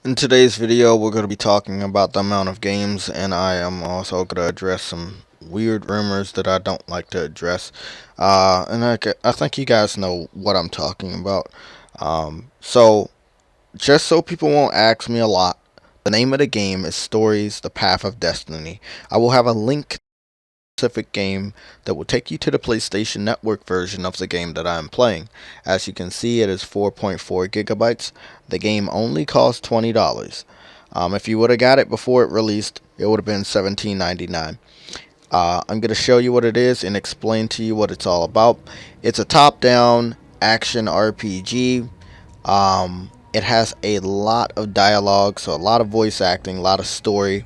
In today's video, we're going to be talking about the amount of games, and I am also going to address some weird rumors that I don't like to address. I think you guys know what I'm talking about. So, just so people won't ask me a lot, the name of the game is Stories: The Path of Destiny. I will have a link to a specific game that will take you to the PlayStation Network version of the game that I am playing. As you can see, it is 4.4 gigabytes. The game only costs $20. If you would have got it before it released, it would have been $17.99. I'm going to show you what it is and explain to you what it's all about. It's a top-down action RPG. It has a lot of dialogue, so a lot of voice acting, a lot of story.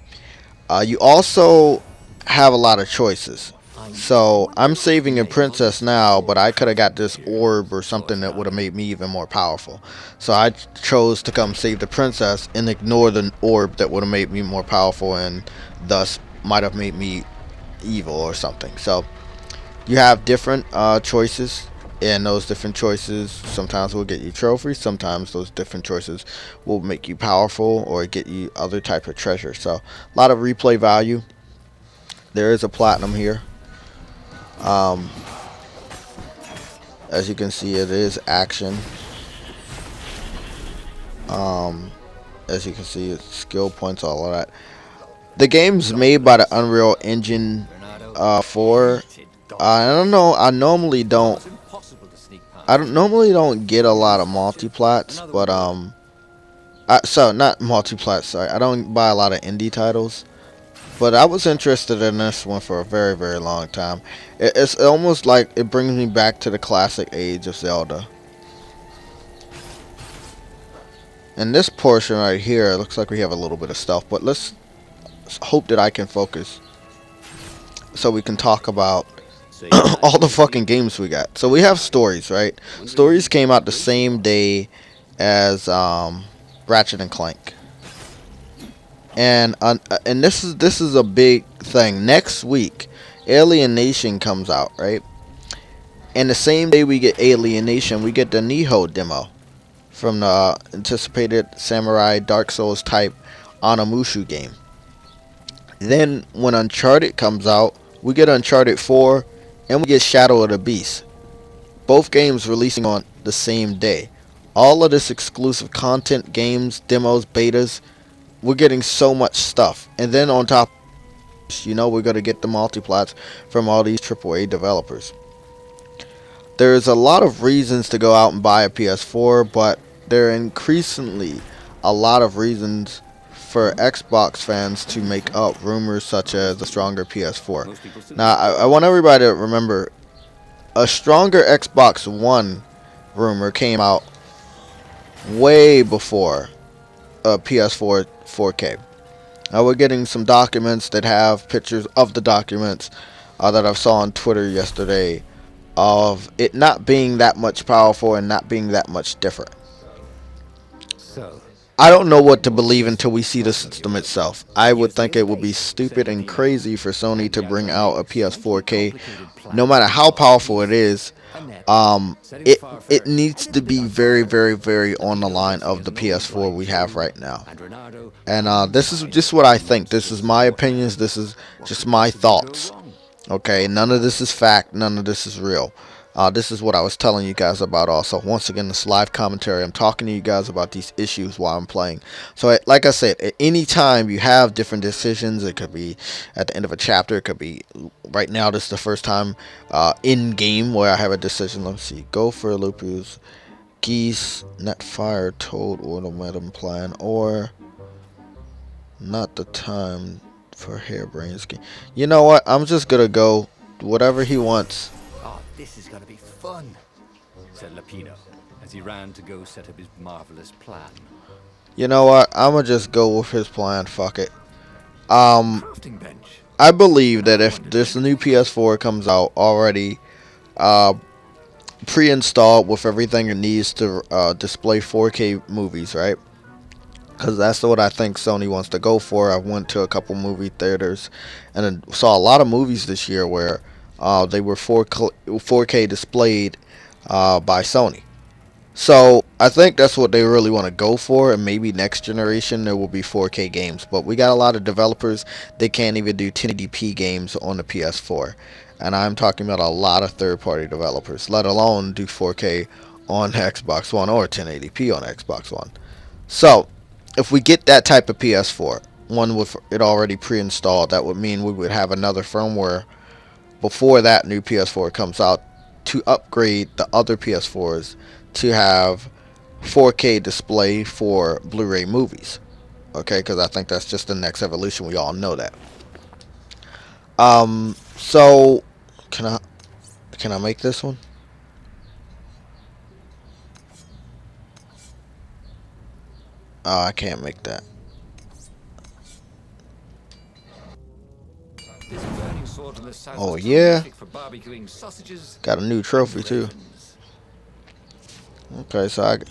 You also have a lot of choices. So I'm saving a princess now, but I could have got this orb or something that would have made me even more powerful. So I chose to come save the princess and ignore the orb that would have made me more powerful and thus might have made me evil or something. So you have different choices, and those different choices sometimes will get you trophies, sometimes those different choices will make you powerful or get you other type of treasure. So a lot of replay value. There is a platinum here. um, as you can see, it is action. um, as you can see, it's skill points, all of that. The game's made by the Unreal Engine 4. I don't know. I don't normally don't get a lot of multiplats, but so not multiplats. Sorry, I don't buy a lot of indie titles, but I was interested in this one for a very, very long time. It's almost like it brings me back to the classic age of Zelda. And this portion right here, it looks like we have a little bit of stealth, but let's hope that I can focus so we can talk about all the fucking games we got. So we have Stories, right? Stories came out the same day as Ratchet and Clank. And this is a big thing. Next week, Alienation comes out, right? And the same day we get Alienation, we get the Nihon demo from the anticipated Samurai Dark Souls type Onimusha game. Then when Uncharted comes out, we get Uncharted 4 and we get Shadow of the Beast. Both games releasing on the same day. All of this exclusive content, games, demos, betas, we're getting so much stuff. And then on top, we're going to get the multiplats from all these AAA developers. There's a lot of reasons to go out and buy a PS4, but there are increasingly a lot of reasons for Xbox fans to make up rumors such as a stronger PS4. Now, I want everybody to remember, a stronger Xbox One rumor came out way before a PS4 4K. Now we're getting some documents that have pictures of the documents that I saw on Twitter yesterday of it not being that much powerful and not being that much different. I don't know what to believe until we see the system itself. I would think it would be stupid and crazy for Sony to bring out a PS4K, no matter how powerful it is. It needs to be very, very, very on the line of the PS4 we have right now. And this is just what I think. This is my opinions. This is just my thoughts. Okay, none of this is fact. None of this is real. This is what I was telling you guys about also. Once again, this live commentary. I'm talking to you guys about these issues while I'm playing. So, like I said, at any time you have different decisions. It could be at the end of a chapter. It could be right now. This is the first time in game where I have a decision. Let's see. Go for Lupus, Geese, Net Fire, Toad, Ornamentum Plan, or not the time for Harebrained Scheme. You know what? I'm just gonna go whatever he wants. This is gonna be fun, said Lapino as he ran to go set up his marvelous plan. You know what? I'm gonna just go with his plan. Fuck it. Crafting bench. I believe that if this new PS4 comes out already pre-installed with everything it needs to display 4K movies, right? Because that's what I think Sony wants to go for. I went to a couple movie theaters and saw a lot of movies this year where they were 4K displayed by Sony. So I think that's what they really want to go for, and maybe next generation there will be 4K games. But we got a lot of developers they can't even do 1080p games on the PS4, and I'm talking about a lot of third-party developers, let alone do 4K on Xbox One or 1080p on Xbox One. So if we get that type of PS4, one with it already pre-installed, that would mean we would have another firmware before that new PS4 comes out to upgrade the other PS4s to have 4K display for Blu-ray movies. Okay, because I think that's just the next evolution. We all know that. So can I make this one? Oh, I can't make that. This burning sword from the south Oh was yeah, terrific for barbecuing sausages got a new and trophy too. ravens. Okay,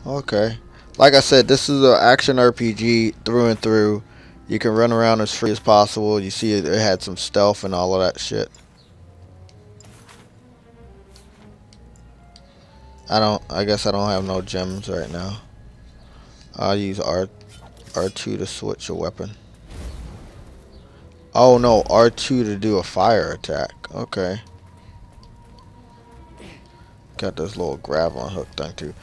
okay. Like I said, this is an action RPG through and through. You can run around as free as possible. You see it had some stealth and all of that shit. I guess I don't have no gems right now. I'll use R2 to switch a weapon. Oh no, R2 to do a fire attack. Okay. Got this little grappling hook thing too.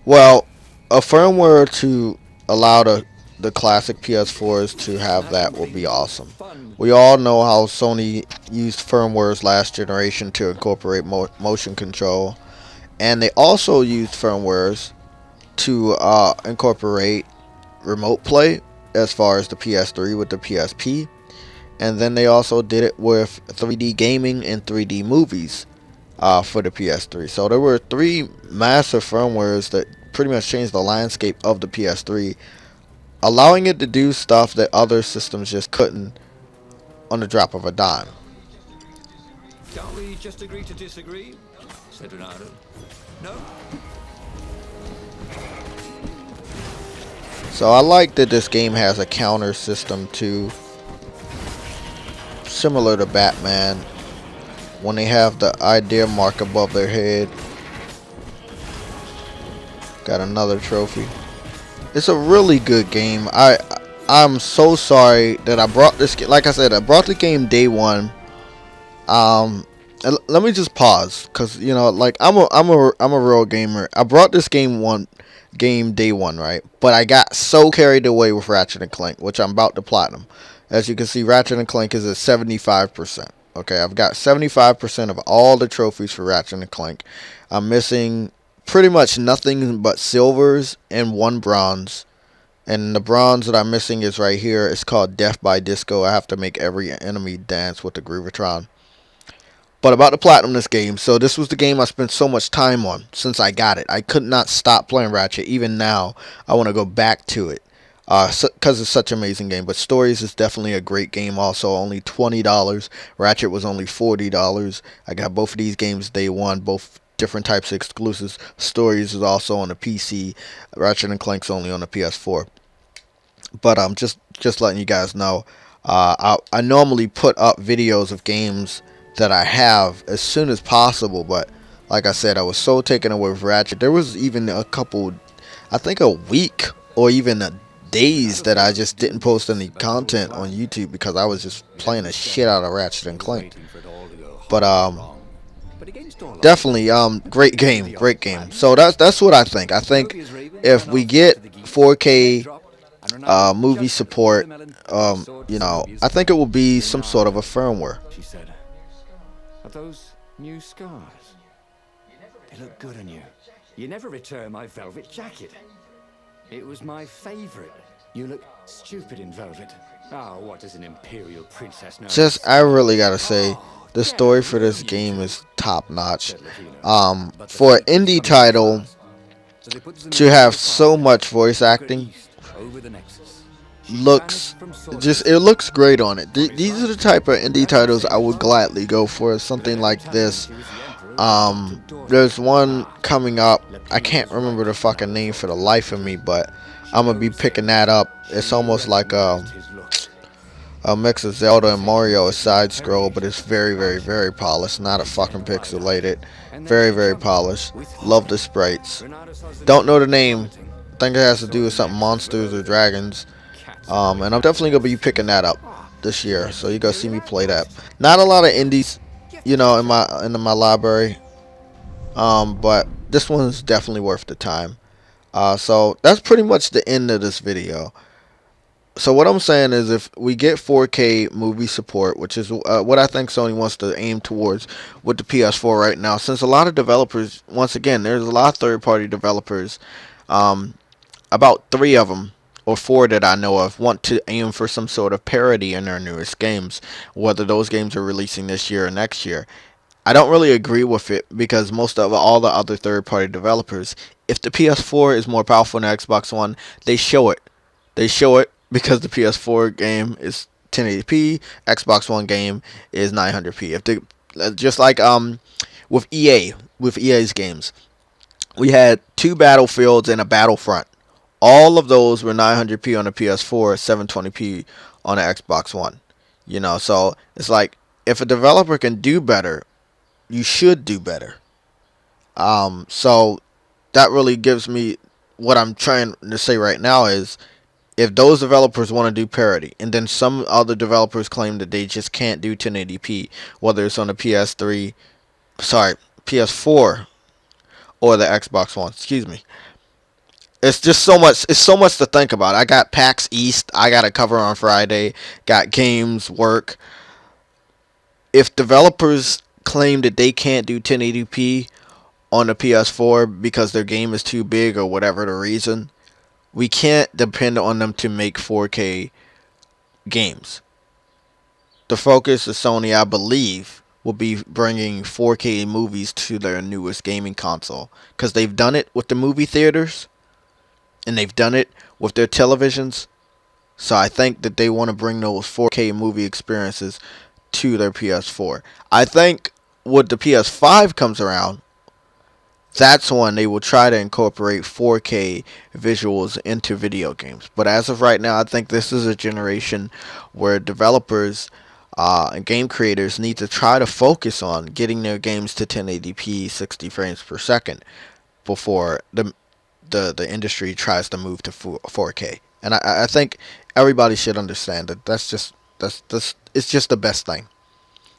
Well, a firmware to allow the classic PS4s to have that will be awesome. We all know how Sony used firmwares last generation to incorporate motion control, and they also used firmwares to incorporate remote play as far as the PS3 with the PSP, and then they also did it with 3D gaming and 3D movies for the PS3. So there were three massive firmwares that pretty much changed the landscape of the PS3, allowing it to do stuff that other systems just couldn't on the drop of a dime. Can't we just agree to disagree? Said Ronaldo. No? So I like that this game has a counter system too, similar to Batman. When they have the idea mark above their head. Got another trophy. It's a really good game. I'm so sorry that I brought this. Like I said, I brought the game day one. Let me just pause, cause you know, like I'm a real gamer. I brought this game day one, right? But I got so carried away with Ratchet and Clank, which I'm about to platinum. As you can see, Ratchet and Clank is at 75%. Okay, I've got 75% of all the trophies for Ratchet and Clank. I'm missing pretty much nothing but silvers and one bronze. And the bronze that I'm missing is right here. It's called Death by Disco. I have to make every enemy dance with the Groovatron. But about to platinum this game. So this was the game I spent so much time on since I got it. I could not stop playing Ratchet. Even now, I want to go back to it. Because it's such an amazing game. But Stories is definitely a great game also. Only $20. Ratchet was only $40. I got both of these games day one. Both different types of exclusives. Stories is also on the PC. Ratchet and Clank's only on the PS4. But just letting you guys know, I normally put up videos of games that I have as soon as possible. But like I said, I was so taken away with Ratchet. There was even a couple, I think a week or even a days that I just didn't post any content on YouTube because I was just playing the shit out of Ratchet and Clank. But definitely great game. So that's what I think. I think if we get 4K movie support, you know, I think it will be some sort of a firmware. She said, "Are those new scars? They look good on you. You never returned my velvet jacket. It was my favorite. You look stupid in velvet. Oh, what does an imperial princess know?" Just I really gotta say, the story for this game is top notch. For an indie title to have so much voice acting looks it looks great on it. These are the type of indie titles I would gladly go for. Something like this. There's one coming up. I can't remember the fucking name for the life of me, but I'm gonna be picking that up. It's almost like A mix of Zelda and Take him Mario is to see side Perry scroll, but it's very, very, Archer, very polished. Not a fucking pixelated. and then Very, to very trouble polished. with Love the Holly. sprites. Renata saws the Don't know the name name. vomiting. I think it has to do with something Extraordinaires monsters or verbose. dragons. Cats and And I'm definitely gonna be Aliados. picking that up Ah, this you year. never So you did gonna hear see of me that play that. ghost. Not a lot of indies, Get the picture. in my library. But this one's definitely worth the time. So that's pretty much the end of this video. So what I'm saying is, if we get 4K movie support, which is what I think Sony wants to aim towards with the PS4 right now, since a lot of developers, once again, there's a lot of third-party developers, um, about three of them or four that I know of, want to aim for some sort of parity in their newest games, whether those games are releasing this year or next year. I don't really agree with it because most of all the other third-party developers, if the PS4 is more powerful than the Xbox One, they show it. They show it because the PS4 game is 1080p, Xbox One game is 900p. If the just like with EA's games, we had two Battlefields and a Battlefront. All of those were 900p on the PS4, 720p on the Xbox One. So it's like, if a developer can do better, you should do better. So that really gives me, what I'm trying to say right now is, if those developers want to do parity, and then some other developers claim that they just can't do 1080p, whether it's on the PS3, sorry, PS4 or the Xbox One, excuse me. It's just so much. It's so much to think about. I got PAX East. I got to cover on Friday. Got games, work. If developers claim that they can't do 1080p on the PS4 because their game is too big or whatever the reason, we can't depend on them to make 4K games. The focus of Sony, I believe, will be bringing 4K movies to their newest gaming console, because they've done it with the movie theaters and they've done it with their televisions. So I think that they want to bring those 4K movie experiences to their PS4. I think when the PS5 comes around, that's when they will try to incorporate 4K visuals into video games. But as of right now, I think this is a generation where developers and game creators need to try to focus on getting their games to 1080p 60 frames per second before the industry tries to move to 4K. And I think everybody should understand that that's it's just the best thing.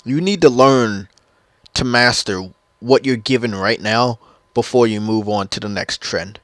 You need to learn to master what you're given right now before you move on to the next trend.